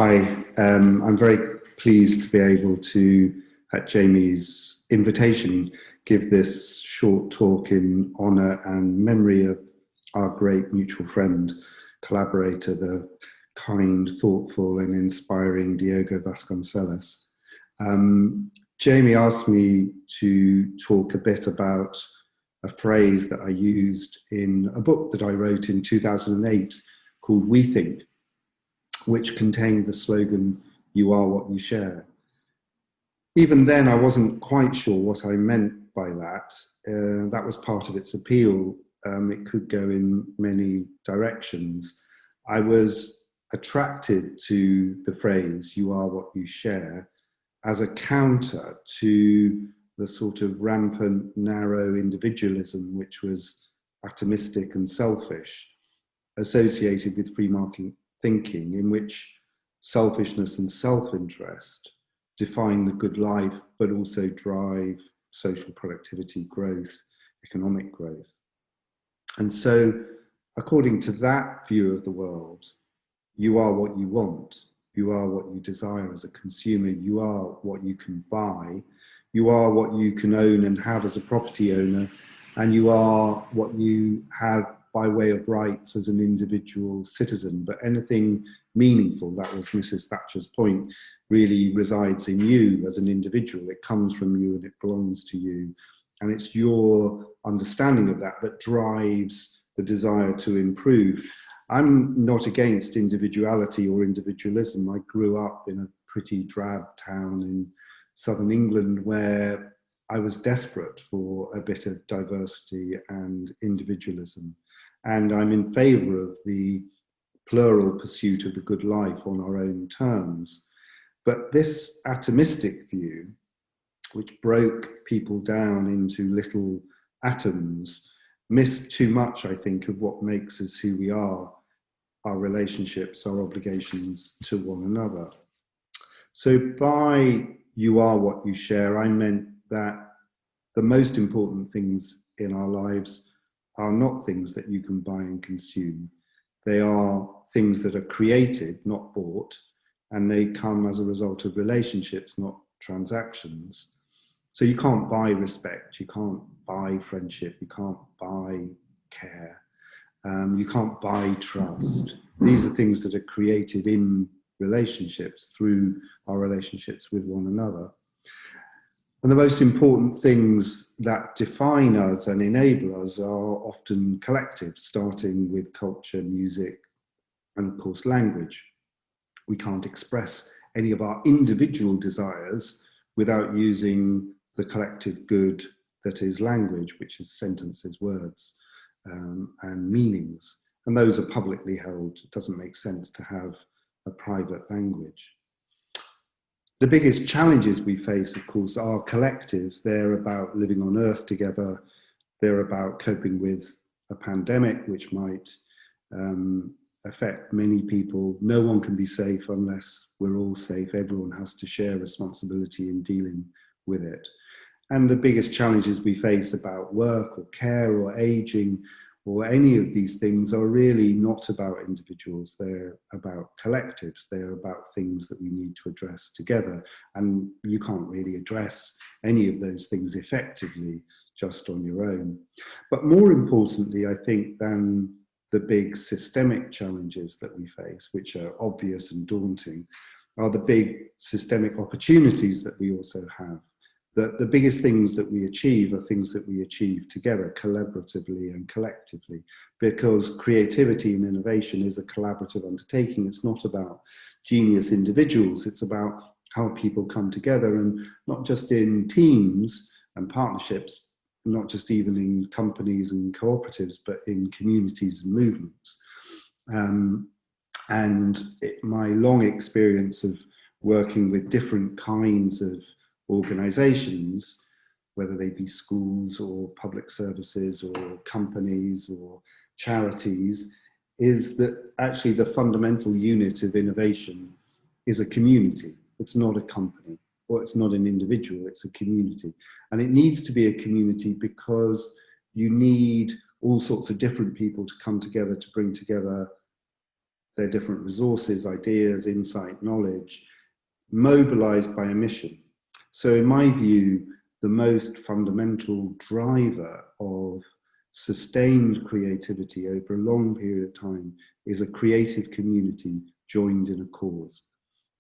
Hi, I'm very pleased to be able to, at Jamie's invitation, give this short talk in honour and memory of our great mutual friend, collaborator, the kind, thoughtful and inspiring Diogo Vasconcelos. Jamie asked me to talk a bit about a phrase that I used in a book that I wrote in 2008 called We Think, which contained the slogan, "You are what you share." Even then, I wasn't quite sure what I meant by that. That was part of its appeal. It could go in many directions. I was attracted to the phrase, "You are what you share," as a counter to the sort of rampant, narrow individualism, which was atomistic and selfish, associated with free market thinking, in which selfishness and self-interest define the good life, but also drive social productivity, growth, economic growth. And so, according to that view of the world, you are what you want, you are what you desire as a consumer, you are what you can buy, you are what you can own and have as a property owner, and you are what you have by way of rights as an individual citizen. But anything meaningful, that was Mrs. Thatcher's point, really resides in you as an individual. It comes from you and it belongs to you. And it's your understanding of that that drives the desire to improve. I'm not against individuality or individualism. I grew up in a pretty drab town in southern England where I was desperate for a bit of diversity and individualism. And I'm in favour of the plural pursuit of the good life on our own terms. But this atomistic view, which broke people down into little atoms, missed too much, I think, of what makes us who we are, our relationships, our obligations to one another. So by you are what you share, I meant that the most important things in our lives are not things that you can buy and consume. They are things that are created, not bought, and they come as a result of relationships, not transactions. So you can't buy respect, you can't buy friendship, you can't buy care, you can't buy trust. These are things that are created in relationships through our relationships with one another. And the most important things that define us and enable us are often collective, starting with culture, music, and of course language. We can't express any of our individual desires without using the collective good that is language, which is sentences, words, and meanings. And those are publicly held. It doesn't make sense to have a private language. The biggest challenges we face, of course, are collectives. They're about living on Earth together. They're about coping with a pandemic, which might affect many people. No one can be safe unless we're all safe. Everyone has to share responsibility in dealing with it. And the biggest challenges we face about work or care or aging or any of these things are really not about individuals. They're about collectives. They're about things that we need to address together. And you can't really address any of those things effectively just on your own. But more importantly, I think, than the big systemic challenges that we face, which are obvious and daunting, are the big systemic opportunities that we also have. The biggest things that we achieve are things that we achieve together, collaboratively and collectively, because creativity and innovation is a collaborative undertaking. It's not about genius individuals, it's about how people come together, and not just in teams and partnerships, not just even in companies and cooperatives, but in communities and movements. My long experience of working with different kinds of organizations, whether they be schools or public services or companies or charities, is that actually the fundamental unit of innovation is a community. It's not a company, or it's not an individual, it's a community. And it needs to be a community because you need all sorts of different people to come together to bring together their different resources, ideas, insight, knowledge, mobilized by a mission. So in my view, the most fundamental driver of sustained creativity over a long period of time is a creative community joined in a cause.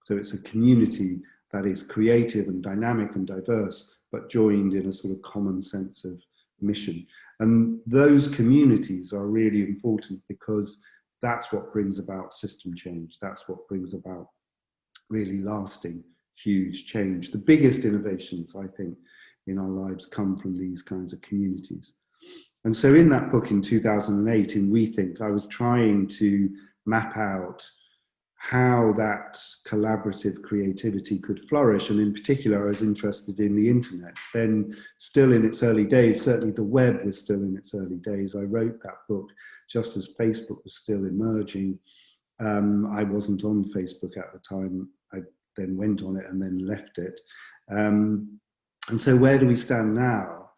So it's a community that is creative and dynamic and diverse, but joined in a sort of common sense of mission. And those communities are really important because that's what brings about system change. That's what brings about really lasting, huge change. The biggest innovations, I think, in our lives come from these kinds of communities. And so in that book in 2008, in We Think, I was trying to map out how that collaborative creativity could flourish. And in particular, I was interested in the internet. Then still in its early days, certainly the web was still in its early days. I wrote that book just as Facebook was still emerging. I wasn't on Facebook at the time. I then went on it and then left it. And so where do we stand now?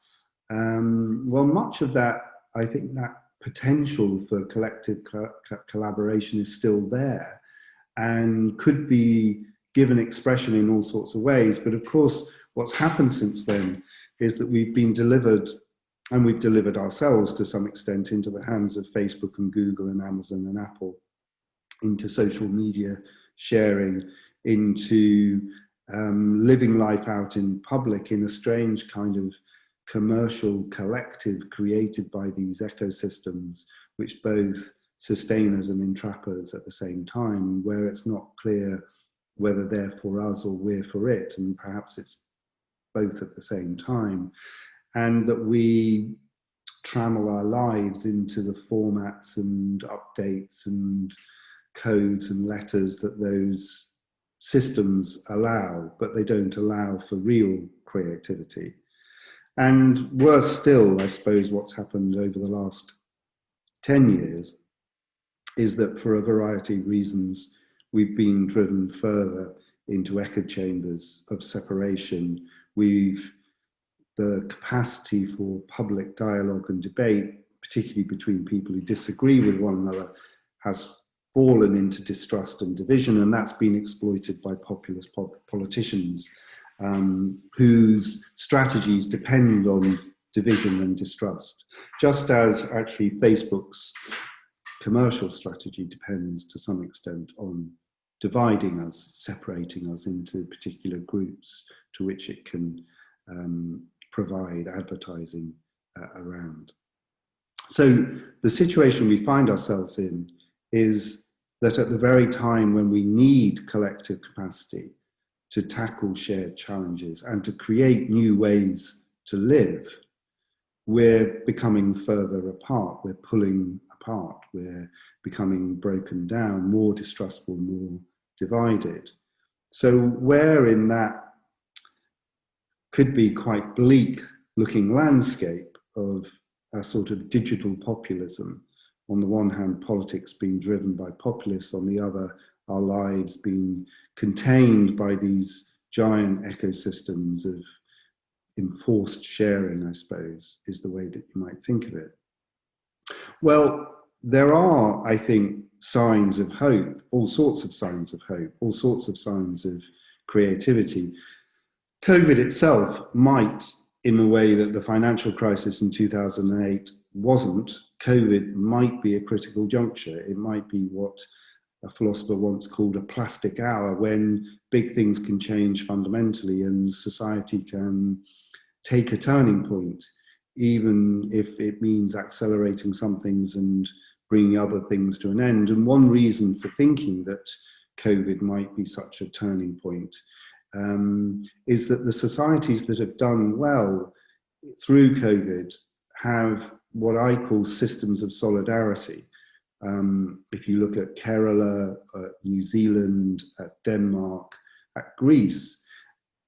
Well, much of that, I think that potential for collective collaboration is still there and could be given expression in all sorts of ways. But of course, what's happened since then is that we've been delivered, and we've delivered ourselves to some extent, into the hands of Facebook and Google and Amazon and Apple, into social media sharing, into living life out in public in a strange kind of commercial collective created by these ecosystems, which both sustain us and entrap us at the same time, where it's not clear whether they're for us or we're for it, and perhaps it's both at the same time, and that we trammel our lives into the formats and updates and codes and letters that those systems allow, but they don't allow for real creativity. And worse still, I suppose, what's happened over the last 10 years is that for a variety of reasons, we've been driven further into echo chambers of separation. The capacity for public dialogue and debate, particularly between people who disagree with one another, has fallen into distrust and division, and that's been exploited by populist politicians whose strategies depend on division and distrust, just as actually Facebook's commercial strategy depends to some extent on dividing us, separating us into particular groups to which it can provide advertising around. So the situation we find ourselves in is that at the very time when we need collective capacity to tackle shared challenges and to create new ways to live, we're becoming further apart, we're pulling apart, we're becoming broken down, more distrustful, more divided. So where in that could be quite bleak looking landscape of a sort of digital populism, on the one hand, politics being driven by populists, on the other, our lives being contained by these giant ecosystems of enforced sharing, I suppose, is the way that you might think of it. Well, there are, I think, signs of hope, all sorts of signs of hope, all sorts of signs of creativity. COVID itself might, in a way that the financial crisis in 2008 wasn't, COVID might be a critical juncture. It might be what a philosopher once called a plastic hour, when big things can change fundamentally and society can take a turning point, even if it means accelerating some things and bringing other things to an end. And one reason for thinking that COVID might be such a turning point is that the societies that have done well through COVID have what I call systems of solidarity. If you look at Kerala, New Zealand, at Denmark, at Greece,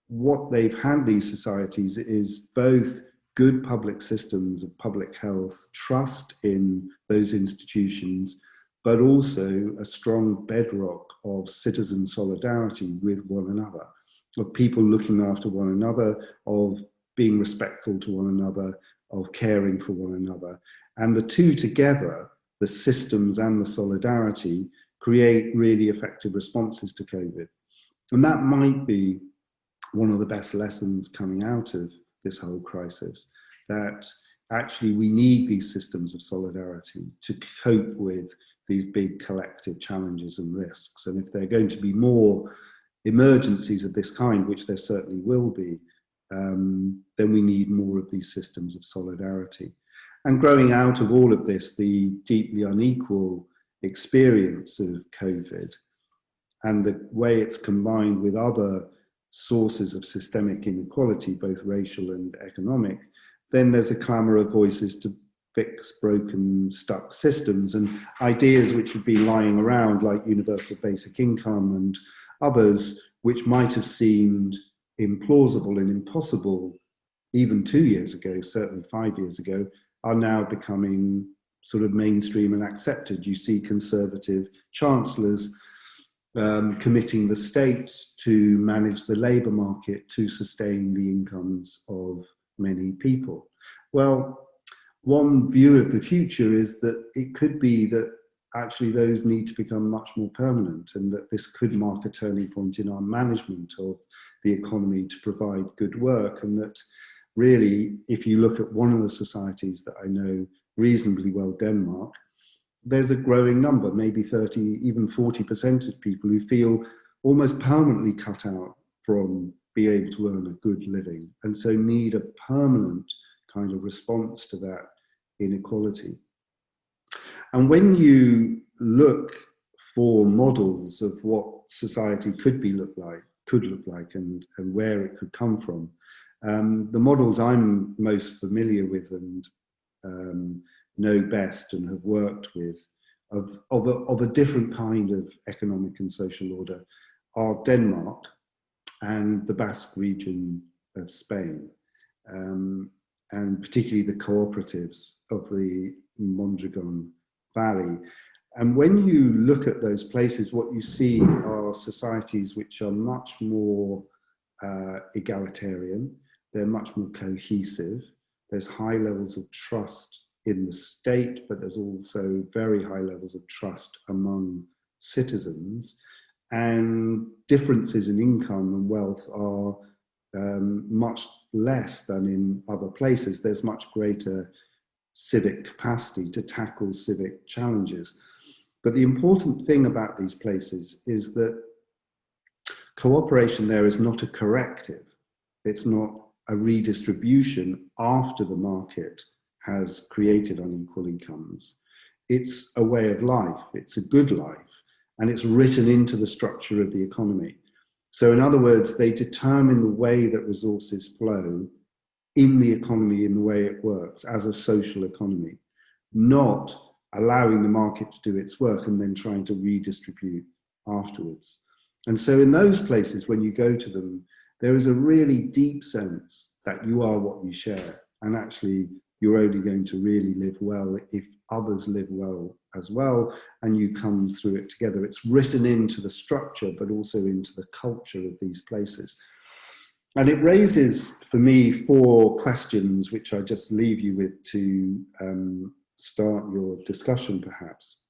what they've had, these societies, is both good public systems of public health, trust in those institutions, but also a strong bedrock of citizen solidarity with one another, of people looking after one another, of being respectful to one another, of caring for one another. And the two together, the systems and the solidarity, create really effective responses to COVID. And that might be one of the best lessons coming out of this whole crisis, that actually we need these systems of solidarity to cope with these big collective challenges and risks. And if there are going to be more emergencies of this kind, which there certainly will be, then we need more of these systems of solidarity. And growing out of all of this, the deeply unequal experience of COVID and the way it's combined with other sources of systemic inequality, both racial and economic, then there's a clamour of voices to fix broken, stuck systems, and ideas which would be lying around, like universal basic income and others, which might have seemed implausible and impossible even 2 years ago, certainly 5 years ago, are now becoming sort of mainstream and accepted. You see conservative chancellors committing the state to manage the labour market to sustain the incomes of many people. Well, one view of the future is that it could be that actually those need to become much more permanent, and that this could mark a turning point in our management of the economy to provide good work. And that really, if you look at one of the societies that I know reasonably well, Denmark, there's a growing number, maybe 30, even 40% of people who feel almost permanently cut out from being able to earn a good living, and so need a permanent kind of response to that inequality. And when you look for models of what society could look like, and where it could come from, the models I'm most familiar with and know best and have worked with of a different kind of economic and social order are Denmark and the Basque region of Spain, and particularly the cooperatives of the Mondragon Valley. And when you look at those places, what you see are societies which are much more egalitarian, they're much more cohesive, there's high levels of trust in the state, but there's also very high levels of trust among citizens, and differences in income and wealth are much less than in other places. There's much greater civic capacity to tackle civic challenges. But the important thing about these places is that cooperation there is not a corrective. It's not a redistribution after the market has created unequal incomes. It's a way of life, it's a good life, and it's written into the structure of the economy. So in other words, they determine the way that resources flow in the economy, in the way it works as a social economy, not allowing the market to do its work and then trying to redistribute afterwards. And so in those places, when you go to them, there is a really deep sense that you are what you share, and actually you're only going to really live well if others live well as well, and you come through it together. It's written into the structure, but also into the culture of these places. And it raises, for me, 4 questions, which I just leave you with to start your discussion, perhaps.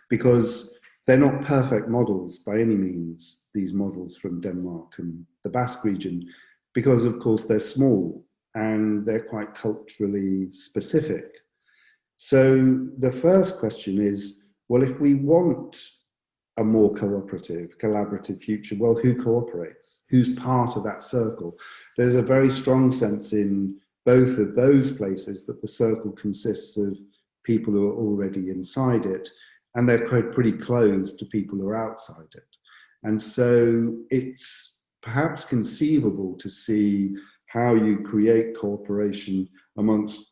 Because they're not perfect models by any means, these models from Denmark and the Basque region, because, of course, they're small and they're quite culturally specific. So the first question is, well, if we want a more cooperative, collaborative future, well, who cooperates? Who's part of that circle? There's a very strong sense in both of those places that the circle consists of people who are already inside it, and they're quite pretty closed to people who are outside it. And so it's perhaps conceivable to see how you create cooperation amongst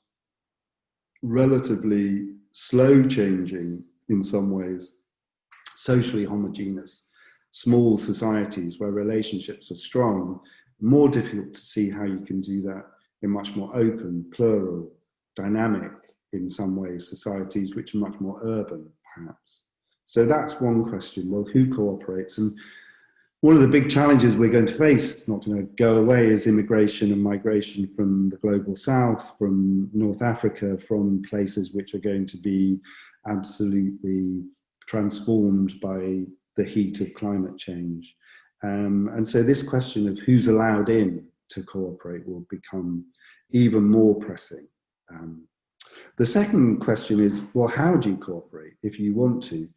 relatively slow changing, in some ways, socially homogeneous, small societies where relationships are strong. More difficult to see how you can do that in much more open, plural, dynamic, in some ways, societies which are much more urban, perhaps. So that's one question. Well, who cooperates? And one of the big challenges we're going to face, it's not going to go away, is immigration and migration from the global south, from North Africa, from places which are going to be absolutely transformed by the heat of climate change. And so this question of who's allowed in to cooperate will become even more pressing. The second question is, well, how do you cooperate if you want to?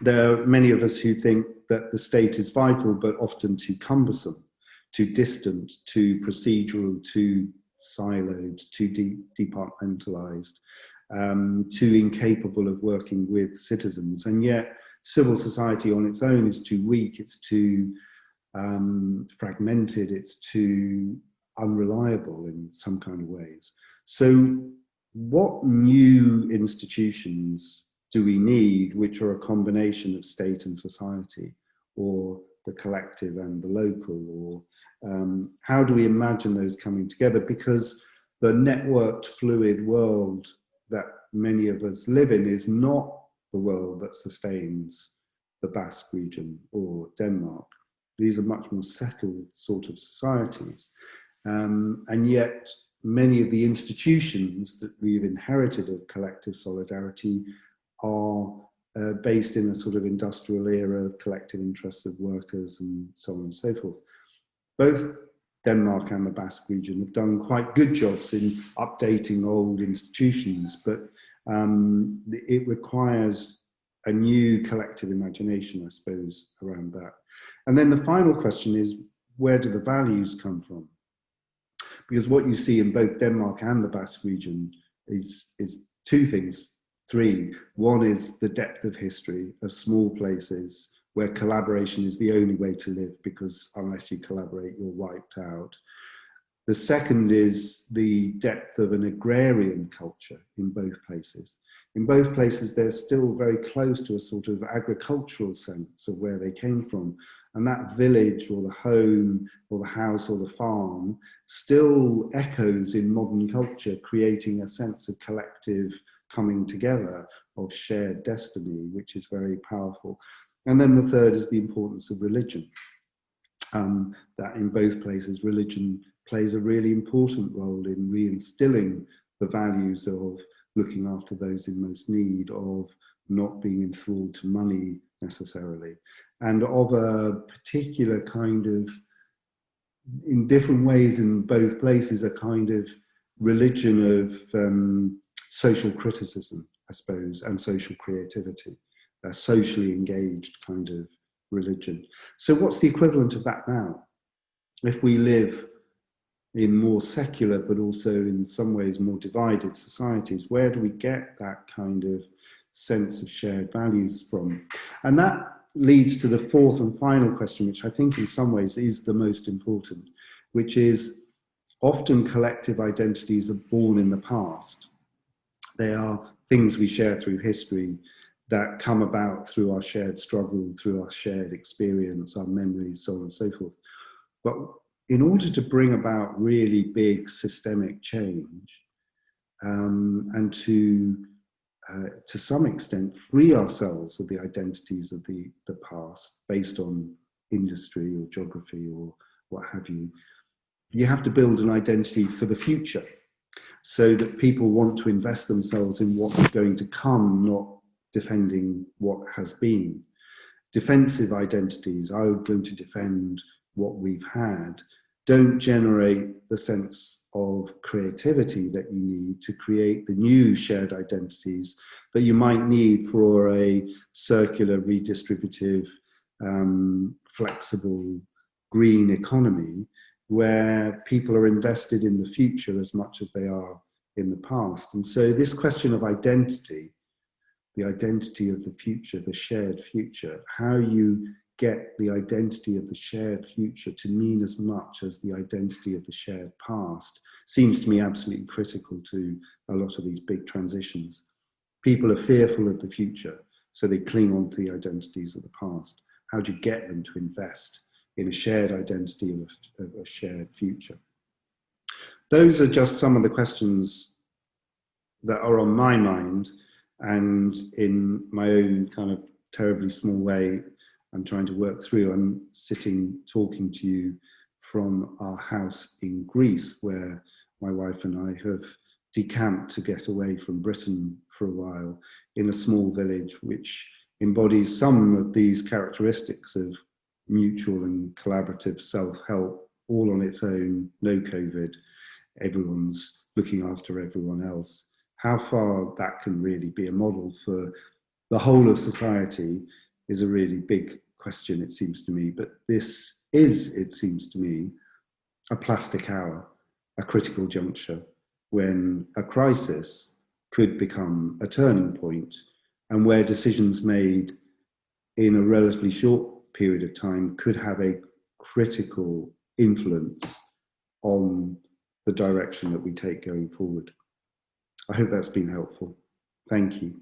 There are many of us who think that the state is vital, but often too cumbersome, too distant, too procedural, too siloed, too departmentalized, too incapable of working with citizens. And yet civil society on its own is too weak, it's too fragmented, it's too unreliable in some kind of ways. So what new institutions do we need, which are a combination of state and society, or the collective and the local, or how do we imagine those coming together? Because the networked, fluid world that many of us live in is not the world that sustains the Basque region or Denmark. These are much more settled sort of societies. And yet many of the institutions that we've inherited of collective solidarity are based in a sort of industrial era of collective interests of workers and so on and so forth. Both Denmark and the Basque region have done quite good jobs in updating old institutions, but it requires a new collective imagination, I suppose, around that. And then the final question is, where do the values come from? Because what you see in both Denmark and the Basque region is two things, three. One is the depth of history of small places where collaboration is the only way to live, because unless you collaborate, you're wiped out. The second is the depth of an agrarian culture in both places. In both places, they're still very close to a sort of agricultural sense of where they came from. And that village or the home or the house or the farm still echoes in modern culture, creating a sense of collective coming together, of shared destiny, which is very powerful. And then the third is the importance of religion. That in both places, religion plays a really important role in reinstilling the values of looking after those in most need, of not being enthralled to money necessarily, and of a particular kind of, in different ways in both places, a kind of religion of social criticism, I suppose, and social creativity, a socially engaged kind of religion. So what's the equivalent of that now? If we live in more secular, but also in some ways more divided societies, where do we get that kind of sense of shared values from? And that leads to the fourth and final question, which I think in some ways is the most important, which is often collective identities are born in the past. They are things we share through history that come about through our shared struggle, through our shared experience, our memories, so on and so forth. But in order to bring about really big systemic change and to some extent free ourselves of the identities of the past based on industry or geography or what have you, you have to build an identity for the future so that people want to invest themselves in what's going to come, not defending what has been. Defensive identities, I'm going to defend what we've had, don't generate the sense of creativity that you need to create the new shared identities that you might need for a circular, redistributive, flexible, green economy where people are invested in the future as much as they are in the past. And so this question of identity, the identity of the future, the shared future, how you get the identity of the shared future to mean as much as the identity of the shared past seems to me absolutely critical to a lot of these big transitions. People are fearful of the future, so they cling on to the identities of the past. How do you get them to invest in a shared identity of a shared future? Those are just some of the questions that are on my mind, and in my own kind of terribly small way, I'm trying to work through. I'm sitting talking to you from our house in Greece, where my wife and I have decamp to get away from Britain for a while in a small village which embodies some of these characteristics of mutual and collaborative self-help, all on its own, no COVID, everyone's looking after everyone else. How far that can really be a model for the whole of society is a really big question, it seems to me. But this is, it seems to me, a plastic hour, a critical juncture when a crisis could become a turning point, and where decisions made in a relatively short period of time could have a critical influence on the direction that we take going forward. I hope that's been helpful. Thank you.